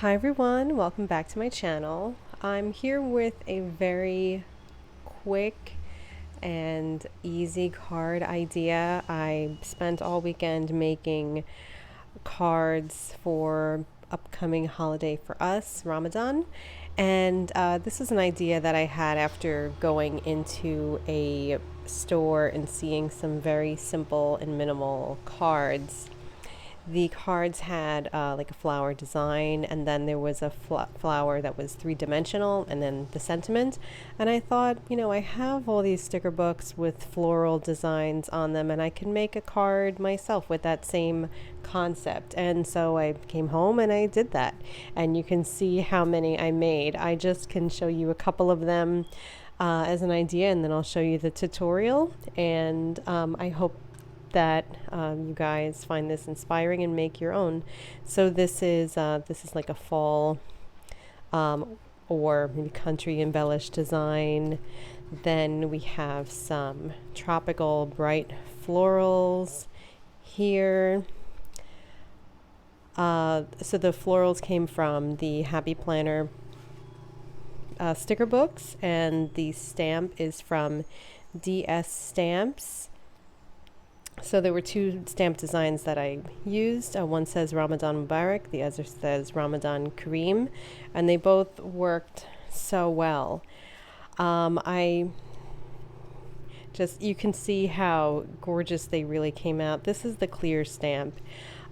Hi everyone, welcome back to my channel. I'm here with a very quick and easy card idea. I spent all weekend making cards for upcoming holiday for us, Ramadan. And this is an idea that I had after going into a store and seeing some very simple and minimal cards. The cards had like a flower design, and then there was a flower that was three-dimensional, and then the sentiment. And I thought, I have all these sticker books with floral designs on them, and I can make a card myself with that same concept. And so I came home and I did that. And you can see how many I made. I just can show you a couple of them as an idea, and then I'll show you the tutorial. And I hope that you guys find this inspiring and make your own. So this is like a fall or maybe country embellished design. Then we have some tropical bright florals here. So the florals came from the Happy Planner sticker books, and the stamp is from DS Stamps. So there were two stamp designs that I used. One says Ramadan Mubarak, the other says Ramadan Kareem, and they both worked so well. You can see how gorgeous they really came out. This is the clear stamp.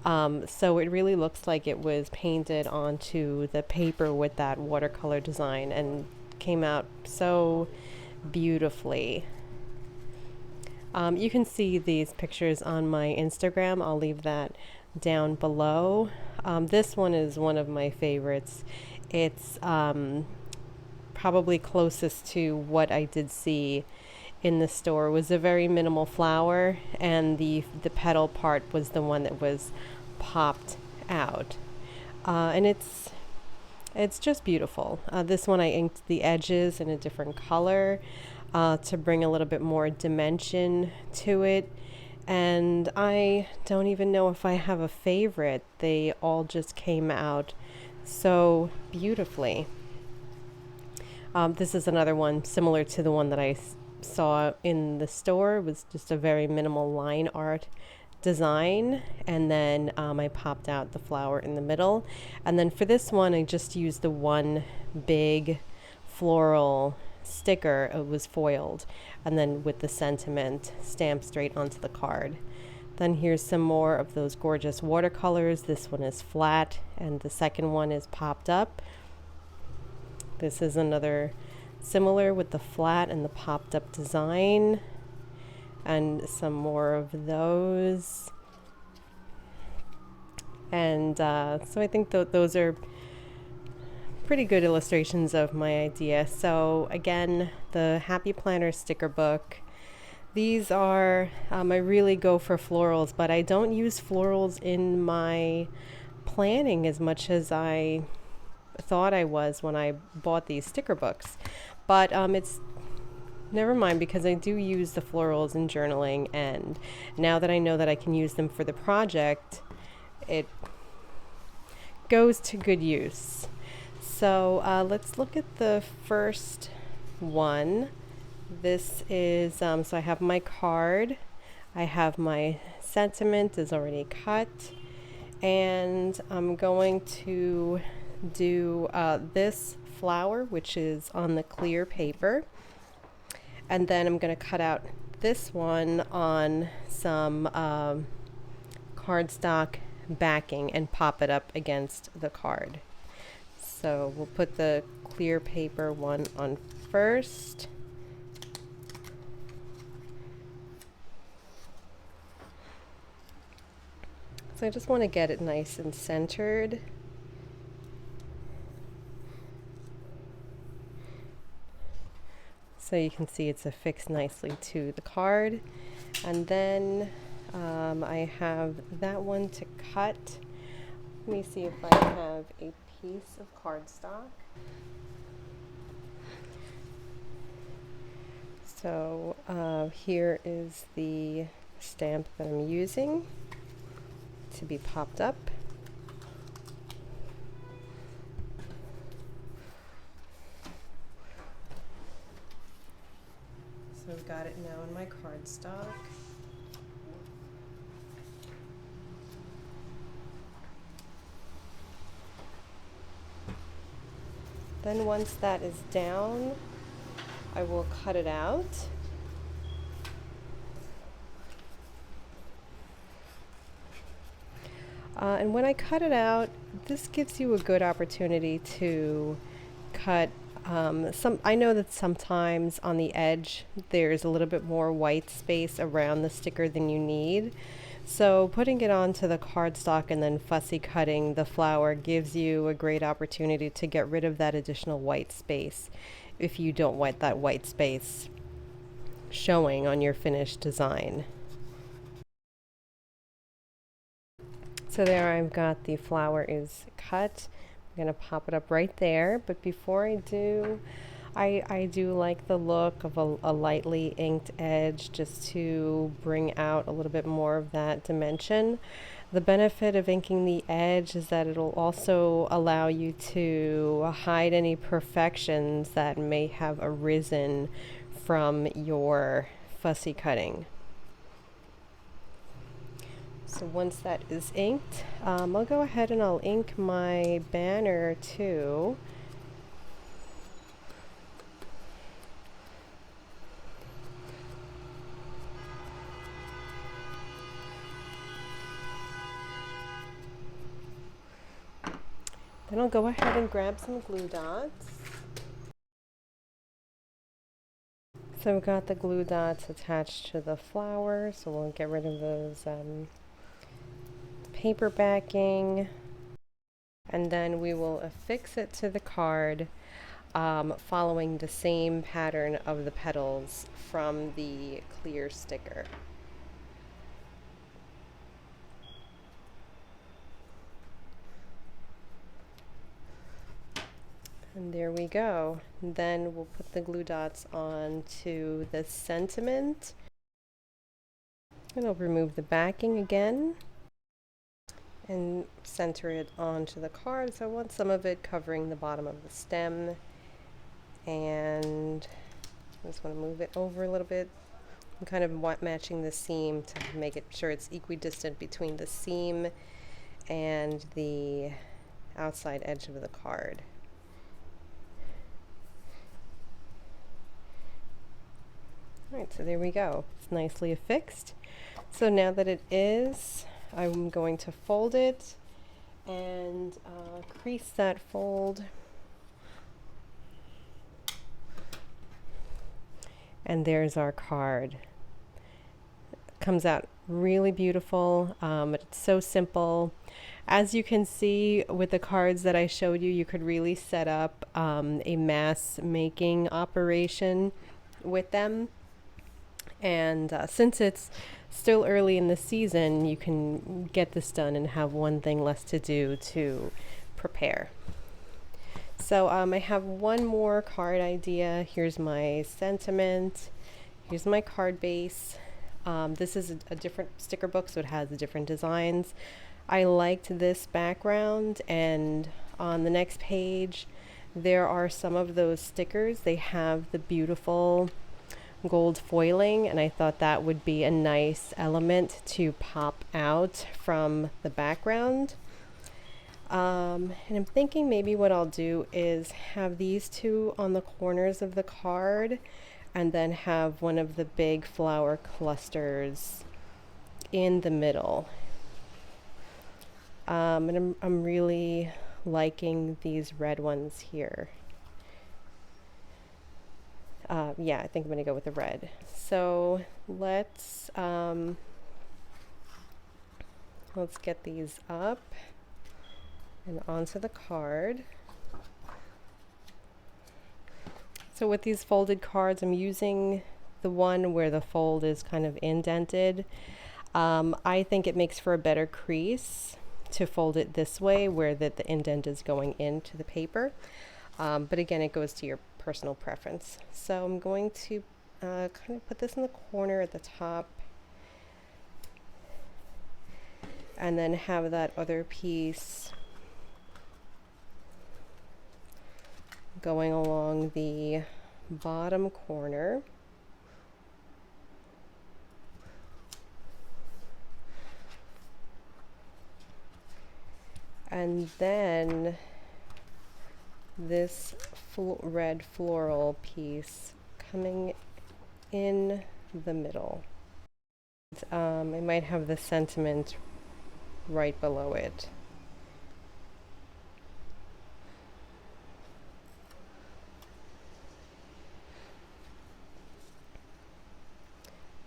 So it really looks like it was painted onto the paper with that watercolor design and came out so beautifully. You can see these pictures on my Instagram. I'll leave that down below. This one is one of my favorites. It's probably closest to what I did see in the store. It was a very minimal flower, and the petal part was the one that was popped out. And it's just beautiful. This one I inked the edges in a different color to bring a little bit more dimension to it. And I don't even know if I have a favorite. They all just came out so beautifully. This is another one similar to the one that I saw in the store. It was just a very minimal line art design, and then I popped out the flower in the middle. And then for this one I just used the one big floral sticker. It was foiled, and then with the sentiment stamped straight onto the card. Then here's some more of those gorgeous watercolors. This one is flat and the second one is popped up. This is another similar with the flat and the popped up design, and some more of those. And so I think those are pretty good illustrations of my idea. So again, the Happy Planner sticker book. These are, I really go for florals, but I don't use florals in my planning as much as I thought I was when I bought these sticker books. But it's never mind, because I do use the florals in journaling, and now that I know that I can use them for the project, it goes to good use. So let's look at the first one. This is, so I have my card, I have my sentiment is already cut, and I'm going to do this flower, which is on the clear paper, and then I'm going to cut out this one on some cardstock backing and pop it up against the card. So we'll put the clear paper one on first. So I just want to get it nice and centered. So you can see it's affixed nicely to the card. And then I have that one to cut. Let me see if I have a piece of cardstock. So here is the stamp that I'm using to be popped up. my cardstock. Then once that is down, I will cut it out. And when I cut it out, this gives you a good opportunity to cut I know that sometimes on the edge there's a little bit more white space around the sticker than you need. So putting it onto the cardstock and then fussy cutting the flower gives you a great opportunity to get rid of that additional white space if you don't want that white space showing on your finished design. So there I've got the flower is cut. I'm going to pop it up right there, but before I do, I do like the look of a lightly inked edge just to bring out a little bit more of that dimension. The benefit of inking the edge is that it'll also allow you to hide any imperfections that may have arisen from your fussy cutting. So once that is inked, I'll go ahead and I'll ink my banner too. Then I'll go ahead and grab some glue dots. So I've got the glue dots attached to the flower, so we'll get rid of those paper backing, and then we will affix it to the card following the same pattern of the petals from the clear sticker. And there we go. And then we'll put the glue dots onto the sentiment. And I'll remove the backing again and center it onto the card. So I want some of it covering the bottom of the stem. And I just want to move it over a little bit. I'm kind of matching the seam to make it sure it's equidistant between the seam and the outside edge of the card. Alright, so there we go. It's nicely affixed. So now that it is, I'm going to fold it and crease that fold. And there's our card. It comes out really beautiful. It's so simple. As you can see with the cards that I showed you, you could really set up a mass making operation with them. And since it's still early in the season, you can get this done and have one thing less to do to prepare. So I have one more card idea. Here's my sentiment. Here's my card base. This is a different sticker book, so it has the different designs. I liked this background, and on the next page there are some of those stickers. They have the beautiful gold foiling, and I thought that would be a nice element to pop out from the background. And I'm thinking maybe what I'll do is have these two on the corners of the card and then have one of the big flower clusters in the middle. And I'm really liking these red ones here. Yeah, I think I'm going to go with the red. So let's get these up and onto the card. So with these folded cards, I'm using the one where the fold is kind of indented. I think it makes for a better crease to fold it this way, where the indent is going into the paper. But again, it goes to your personal preference. So I'm going to kind of put this in the corner at the top and then have that other piece going along the bottom corner. And then this red floral piece coming in the middle. It might have the sentiment right below it.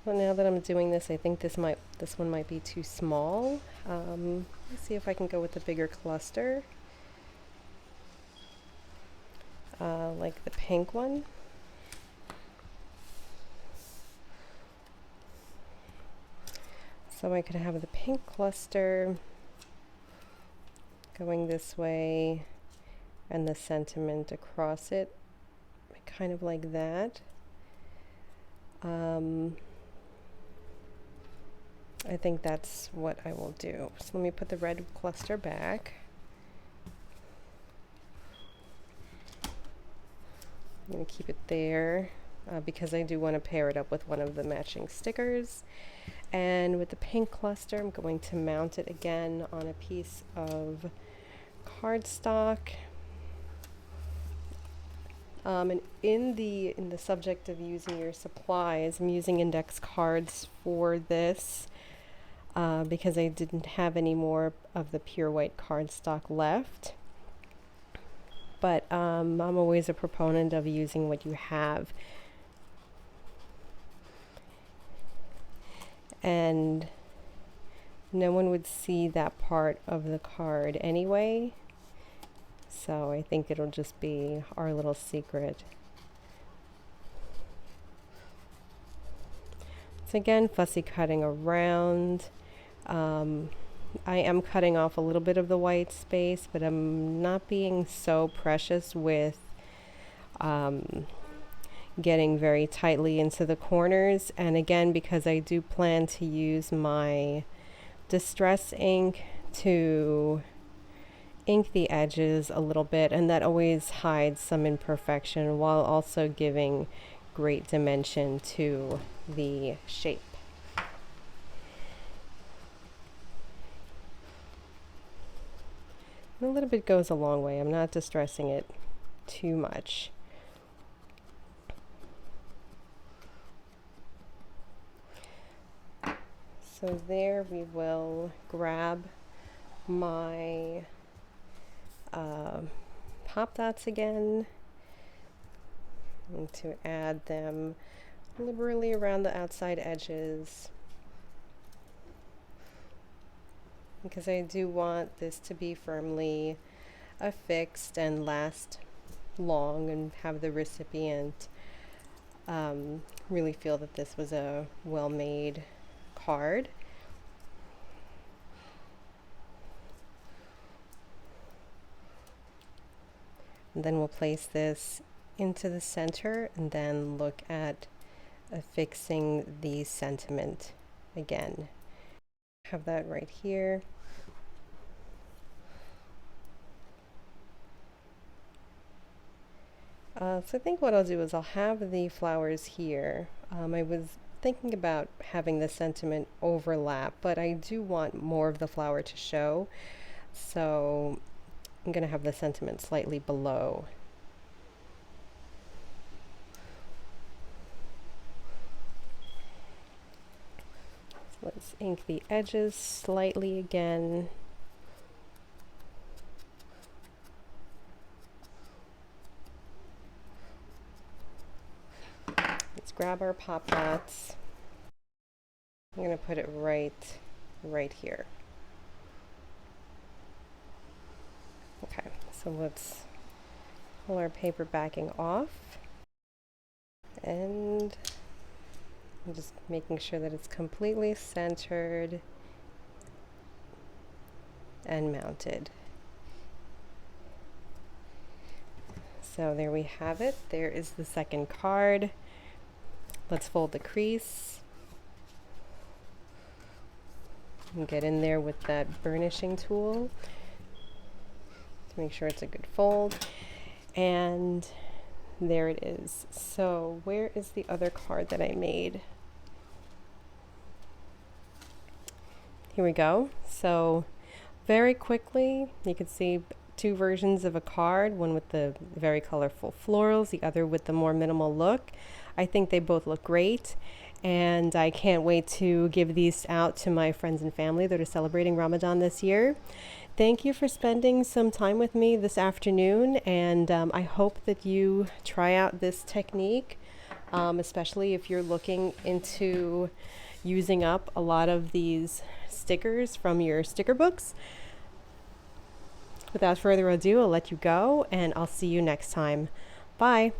Well, now that I'm doing this, I think this one might be too small. Let's see if I can go with the bigger cluster, like the pink one. So I could have the pink cluster going this way and the sentiment across it, kind of like that. I think that's what I will do. So let me put the red cluster back. I'm going to keep it there because I do want to pair it up with one of the matching stickers. And with the pink cluster, I'm going to mount it again on a piece of cardstock. And in the subject of using your supplies, I'm using index cards for this because I didn't have any more of the pure white cardstock left. But I'm always a proponent of using what you have. And no one would see that part of the card anyway. So I think it'll just be our little secret. So again, fussy cutting around. I am cutting off a little bit of the white space, but I'm not being so precious with getting very tightly into the corners. And again, because I do plan to use my distress ink to ink the edges a little bit, and that always hides some imperfection while also giving great dimension to the shape. And a little bit goes a long way. I'm not distressing it too much. So there we will grab my pop dots again. I'm going to add them liberally around the outside edges because I do want this to be firmly affixed and last long and have the recipient really feel that this was a well-made card. And then we'll place this into the center and then look at affixing the sentiment again. Have that right here. So I think what I'll do is I'll have the flowers here. I was thinking about having the sentiment overlap, but I do want more of the flower to show. So I'm going to have the sentiment slightly below. So let's ink the edges slightly again. Let's grab our pop dots. I'm going to put it right here. Okay, so let's pull our paper backing off, and I'm just making sure that it's completely centered and mounted. So there we have it. There is the second card. Let's fold the crease and get in there with that burnishing tool to make sure it's a good fold. And there it is. So where is the other card that I made? Here we go. So very quickly. You can see two versions of a card, one with the very colorful florals, the other with the more minimal look. I think they both look great, and I can't wait to give these out to my friends and family that are celebrating Ramadan this year. Thank you for spending some time with me this afternoon, and I hope that you try out this technique, especially if you're looking into using up a lot of these stickers from your sticker books. Without further ado, I'll let you go, and I'll see you next time. Bye.